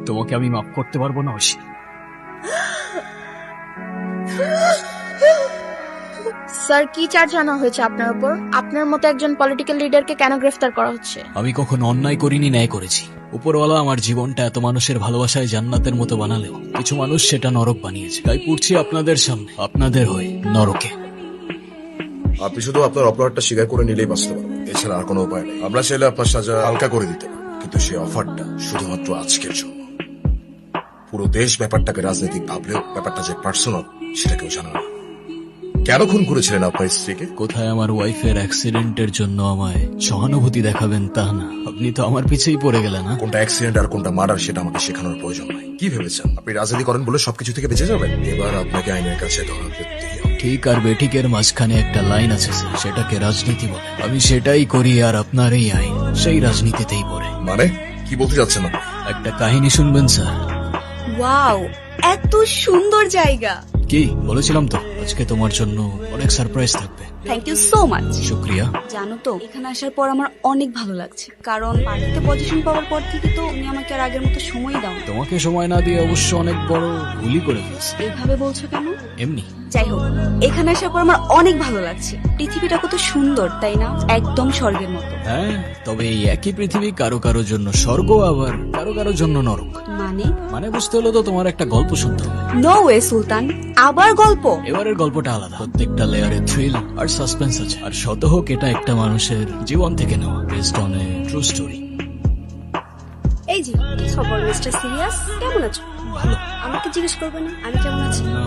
তোমাকে আমি মাফ করতে পারবো না ঐশী। স্যার, কি চার্জ আনা হয়েছে আপনার উপর? আপনার মতো একজন পলিটিক্যাল লিডারকে কেন গ্রেফতার করা হচ্ছে? আমি কখনো অন্যায় করিনি, ন্যায় করেছি। উপরওয়ালা আমার জীবনটা এত মানুষের ভালোবাসায় জান্নাতের মতো বানালেও কিছু মানুষ সেটা নরক বানিয়েছে। তাই পড়ছি আপনাদের সামনে, আপনাদের হয়ে নরকে। আপনি শুধু আপনার অপরাধটা স্বীকার করে নিলেই বাঁচতে পারবেন, এছাড়া আর কোনো উপায় নেই। আমরা চাইলে আপনার সাজা হালকা করে দিতে পারি, কিন্তু সেই অফারটা শুধুমাত্র আজকের জন্য। পুরো দেশ ব্যাপারটাকে রাজনৈতিক ভাবলেও ব্যাপারটা যে পার্সোনাল সেটা কেউ জানে না। কেন খুন করেছিলেন আপনার স্ত্রীকে? কোথায় আমার ওয়াইফের অ্যাক্সিডেন্টের জন্য আমায় সহানুভূতি দেখাবেন তা না, আপনি তো আমার পিছেই পড়ে গেলেন। না, কোনটা অ্যাক্সিডেন্ট আর কোনটা মার্ডার সেটা আমাকে শেখানোর প্রয়োজন নাই। কি ভেবেছেন আপনি রাজনীতি করেন বলে সবকিছু থেকে বেঁচে যাবেন? এবার আপনাকে আইনের কাছে ধরা পড়তেই হবে। ঠিক আর বেঠিকের মাঝখানে একটা লাইন আছে স্যার, সেটাকে রাজনীতি বলে। আমি সেটাই করি, আর আপনার এই আইন সেই রাজনীতিতেই পড়ে। মানে কি বলতে যাচ্ছেন আপনি? একটা কাহিনী শুনবেন স্যার? ওয়াও, এত সুন্দর জায়গা। কি বলেছিলাম তো, আজকে তোমার জন্য অনেক সারপ্রাইজ থাকবে। Thank you so much. শুক্রিয়া। জানো তো, এখানে আসার পর আমার অনেক ভালো লাগছে, কারণ পার্টিতে পজিশন পাওয়ার পর থেকে তো তুমি আমাকে আর আগের মতো সময় দাও না। তোমাকে সময় না দিয়ে অবশ্য অনেক বড় ভুলই করে ফেলছি। এইভাবে বলছো কেন? এমনি। যাই হোক, এখানে আসার পর আমার অনেক ভালো লাগছে। পৃথিবীটা কত সুন্দর, তাই না? একদম স্বর্গের মতো। হ্যাঁ, তবে এই একই পৃথিবী কারো কারো জন্য স্বর্গ, আবার কারো কারো জন্য নরক। মানে বুঝতে হলো তো তোমার একটা গল্প শুনতে হবে। নো ওয়ে সুলতান, আবার গল্প? এবারের গল্পটা আলাদা, প্রত্যেকটা লেয়ারে থ্রিল আর সাসপেন্স আছে। আর শত হোক এটা একটা মানুষের জীবন থেকে নেওয়া, based on a true story. এই যে খবর, মিস্টার সিরিয়াস, কেমন আছো? ভালো। আমাকে জিজ্ঞেস করবে না আমি কেমন আছি? না,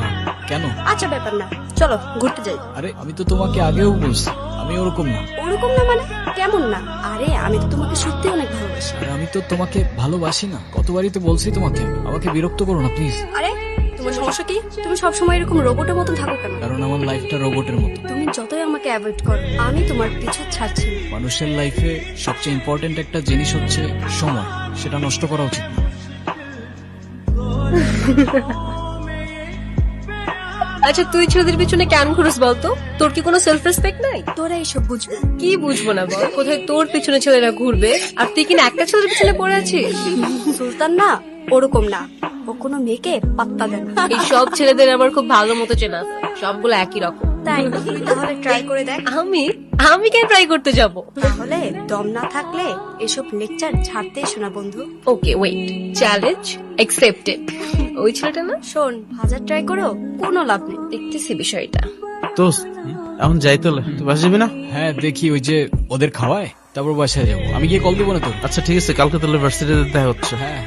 কেন? আচ্ছা, ব্যাপার না, চলো ঘুরতে যাই। আরে আমি তো তোমাকে আগেও বলছি আমি ওরকম না। ওরকম না মানে কেমন না? আরে আমি তো তোমাকে সত্যি অনেক ভালোবাসি। আরে আমি তো তোমাকে ভালোবাসি না, কতবারই তো বলছি তোমাকে। আমাকে বিরক্ত করো না প্লিজ। আরে তোমার সমস্যা কি? তুমি সবসময় এরকম রোবটের মতো থাকো কেন? কারণ আমার লাইফটা রোবটের মতো। তুমি যতই আমাকে অ্যাভয়েড করো, আমি তোমার পিছু ছাড়ছি না। মানুষের লাইফে সবচেয়ে ইম্পর্টেন্ট একটা জিনিস হচ্ছে সময়, সেটা নষ্ট করা উচিত না। আচ্ছা, তুই ছেলেদের পিছনে কেন ঘুরস বলতো? তোর কি কোনো সেলফ রেসপেক্ট নাই? তোরা এইসব বুঝবে কি বুঝবো না বল? কোথায় তোর পিছনে ছেলেরা ঘুরবে আর তুই কিনা একটা ছেলের পিছনে পড়ে আছিস? সুলতান না ওরকম না, ও কোনো মেয়েকে পাত্তা দেয় না। এই সব ছেলেদের আমার খুব ভালো মতো চেনা আছে, সবগুলো একই রকম। তাই তুই তাহলে ট্রাই করে দেখ। আমি কেন ট্রাই করতে যাব? তাহলে দম না থাকলে এসব লেকচার ছাড়তে শোনা বন্ধু। Okay wait, challenge accepted. ওই ছেলেটা না, শোন, হাজার ট্রাই করেও কোনো লাভ নেই। দেখতেছি বিষয়টা। দোস্ত এখন যাই তোলে, তুই বাসা যাবি না? হ্যাঁ দেখি, ওই যে ওদের খাওয়ায়, তারপর বাসায় যাবো। আমি গিয়ে কল দিব না তোর? আচ্ছা ঠিক আছে, কালকে তোলে ভার্সিটিতে দেখা হচ্ছে। হ্যাঁ।